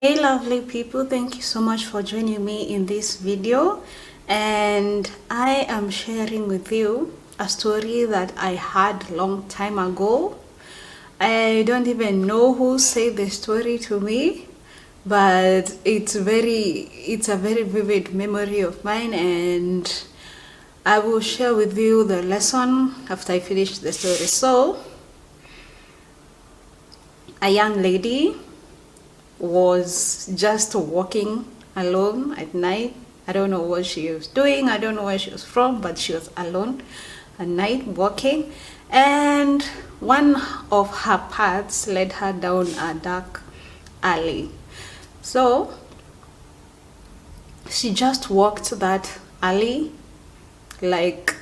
Hey lovely people, thank you so much for joining me in this video, and I am sharing with you a story that I had long time ago. I don't even know who said the story to me, but it's a very vivid memory of mine, and I will share with you the lesson after I finish the story. So a young lady was just walking alone at night. I don't know what she was doing, I don't know where she was from, but she was alone at night walking, and one of her paths led her down a dark alley. So she just walked that alley like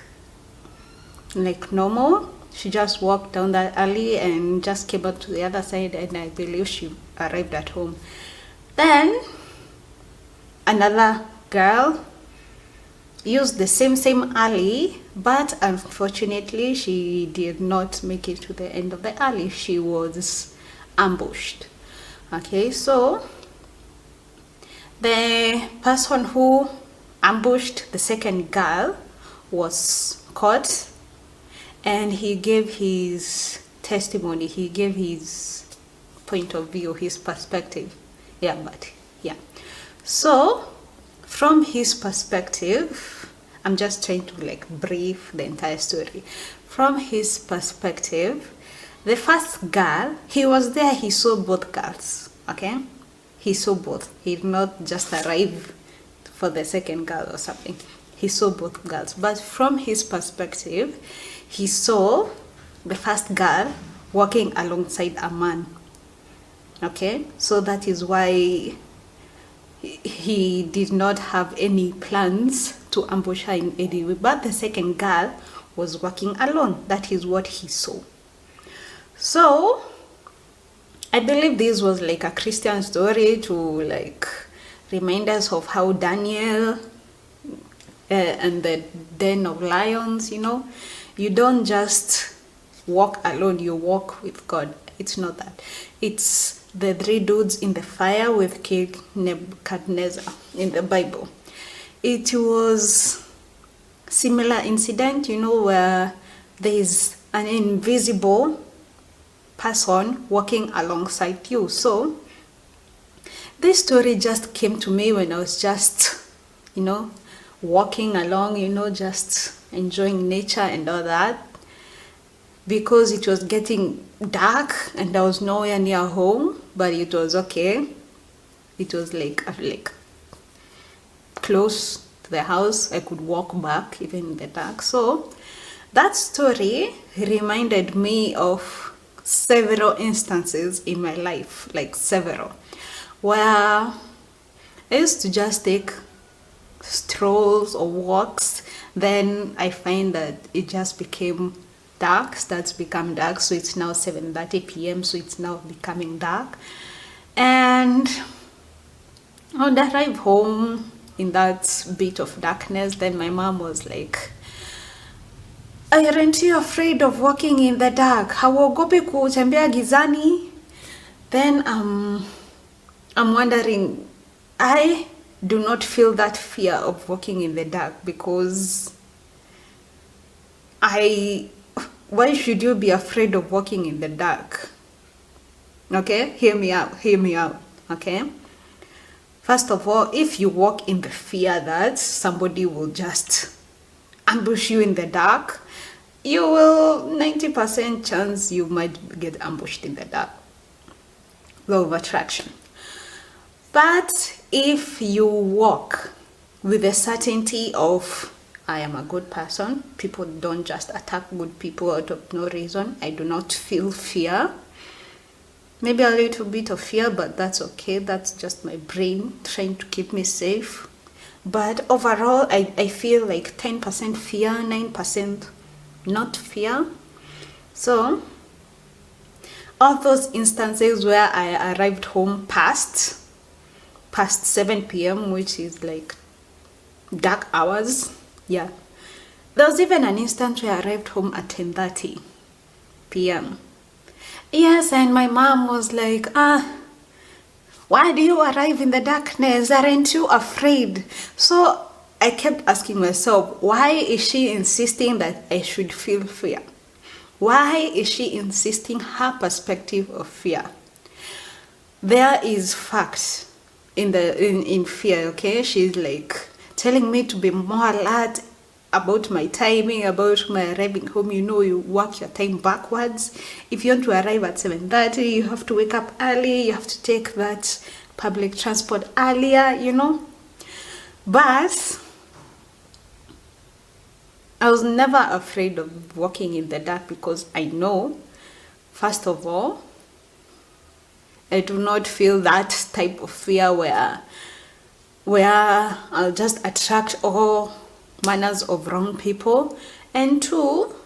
normal. She just walked down that alley and just came up to the other side, and I believe she arrived at home. Then another girl used the same alley, but unfortunately she did not make it to the end of the alley. She was ambushed. Okay, so the person who ambushed the second girl was caught, and he gave his testimony, he gave his point of view, his perspective. So from his perspective, I'm just trying to brief the entire story. From his perspective, the first girl, he was there, he saw both girls. Okay, he saw both. He did not just arrive for the second girl or something. He saw both girls, but from his perspective, he saw the first girl walking alongside a man. Okay, so that is why he did not have any plans to ambush her in any way. But the second girl was walking alone. That is what he saw. So I believe this was like a Christian story to remind us of how Daniel and the den of lions, you don't just walk alone, you walk with God. It's not that. It's the three dudes in the fire with King Nebuchadnezzar in the Bible. It was similar incident, where there is an invisible person walking alongside you. So this story just came to me when I was just, walking along, just enjoying nature and all that, because it was getting dark and I was nowhere near home, but it was okay. It was like close to the house. I could walk back even in the dark. So that story reminded me of several instances in my life, several, where I used to just take strolls or walks. Then I find that it just became dark, starts become dark. So it's now 7:30 p.m. So it's now becoming dark, and I would arrive home in that bit of darkness. Then my mom was like, aren't you afraid of walking in the dark? Hauogopi kutembea gizani? Then I'm wondering, I do not feel that fear of walking in the dark, because why should you be afraid of walking in the dark? Okay, hear me out. Okay, first of all, if you walk in the fear that somebody will just ambush you in the dark, you will 90% chance you might get ambushed in the dark. Law of attraction. But if you walk with the certainty of, I am a good person, people don't just attack good people out of no reason, I do not feel fear, maybe a little bit of fear, but that's okay, that's just my brain trying to keep me safe. But overall, I feel like 10% fear, 9% not fear. So all those instances where I arrived home past 7 p.m., which is like dark hours. Yeah, there was even an instant where I arrived home at 10:30 p.m. Yes, and my mom was like, Why do you arrive in the darkness? Aren't you afraid? So I kept asking myself, why is she insisting that I should feel fear? Why is she insisting her perspective of fear? There is fact in fear, okay? She's like telling me to be more alert about my timing, about my arriving home. You know, you work your time backwards. If you want to arrive at 7:30, you have to wake up early, you have to take that public transport earlier, you know. But I was never afraid of walking in the dark, because I know, first of all, I do not feel that type of fear where I'll just attract all manners of wrong people. And two,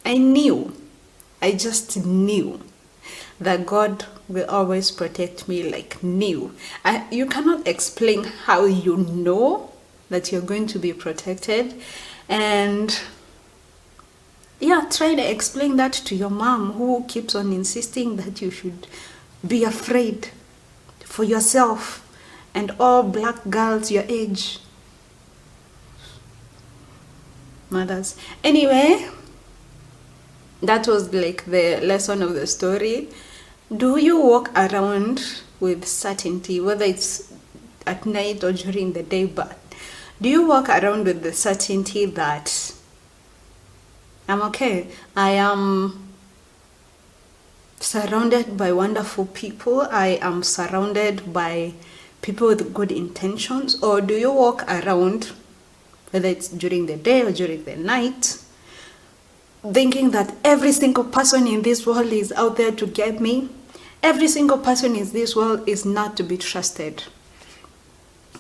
I just knew that God will always protect me, like knew. You cannot explain how you know that you're going to be protected. And yeah, try to explain that to your mom, who keeps on insisting that you should be afraid for yourself and all black girls your age. Mothers. Anyway, that was like the lesson of the story. Do you walk around with certainty, whether it's at night or during the day, but do you walk around with the certainty that I'm okay? I am surrounded by wonderful people. I am surrounded by people with good intentions. Or do you walk around, whether it's during the day or during the night, thinking that every single person in this world is out there to get me? Every single person in this world is not to be trusted.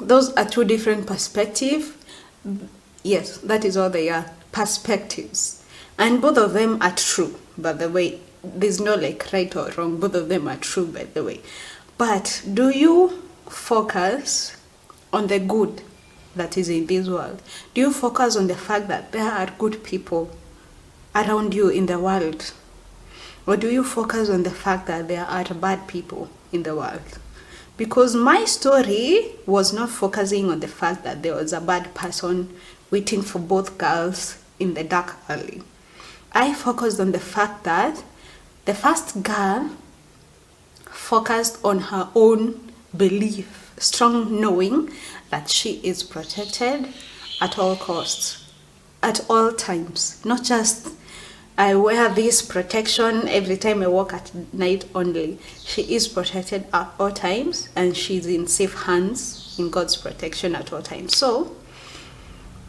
Those are two different perspectives. Yes, that is all they are, perspectives. And both of them are true, by the way. There's no like right or wrong. Both of them are true, by the way. But do you focus on the good that is in this world? Do you focus on the fact that there are good people around you in the world? Or do you focus on the fact that there are bad people in the world? Because my story was not focusing on the fact that there was a bad person waiting for both girls in the dark alley. I focused on the fact that the first girl focused on her own belief, strong knowing that she is protected at all costs, at all times. Not just I wear this protection every time I walk at night only. She is protected at all times, and she's in safe hands in God's protection at all times. So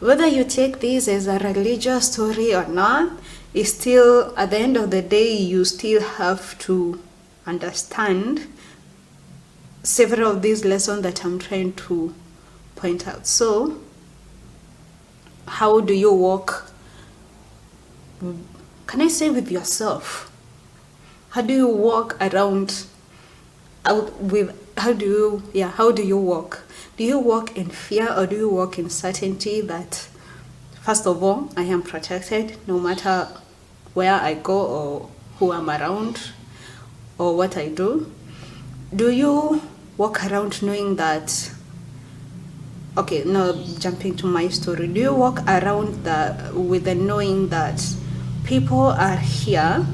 whether you take this as a religious story or not, is still, at the end of the day, you still have to understand several of these lessons that I'm trying to point out. So how do you walk, can I say, with yourself? How do you walk around out with, how do you walk? Do you walk in fear, or do you walk in certainty that, first of all, I am protected no matter where I go or who I'm around or what I do? Do you walk around knowing that, okay, now jumping to my story, do you walk around with the knowing that people are here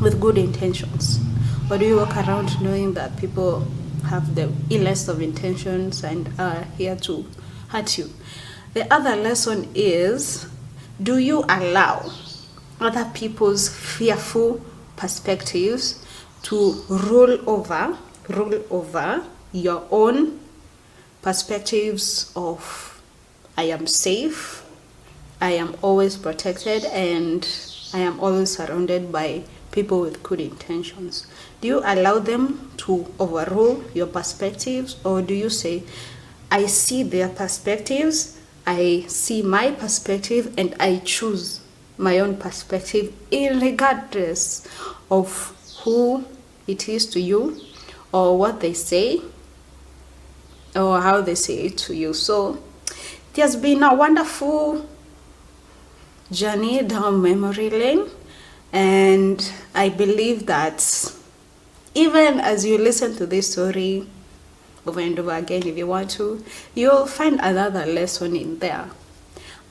with good intentions? Or do you walk around knowing that people have the illest of intentions and are here to hurt you? The other lesson is, do you allow other people's fearful perspectives to rule over your own perspectives of, I am safe, I am always protected, and I am always surrounded by people with good intentions? Do you allow them to overrule your perspectives, or do you say, I see their perspectives, I see my perspective, and I choose my own perspective, irregardless of who it is to you, or what they say, or how they say it to you? So it has been a wonderful journey down memory lane, and I believe that Even as you listen to this story over and over again, if you want to, you'll find another lesson in there.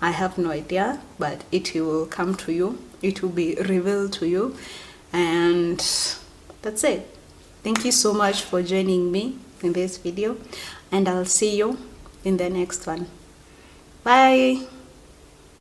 I have no idea, but it will come to you. It will be revealed to you. And that's it. Thank you so much for joining me in this video. And I'll see you in the next one. Bye.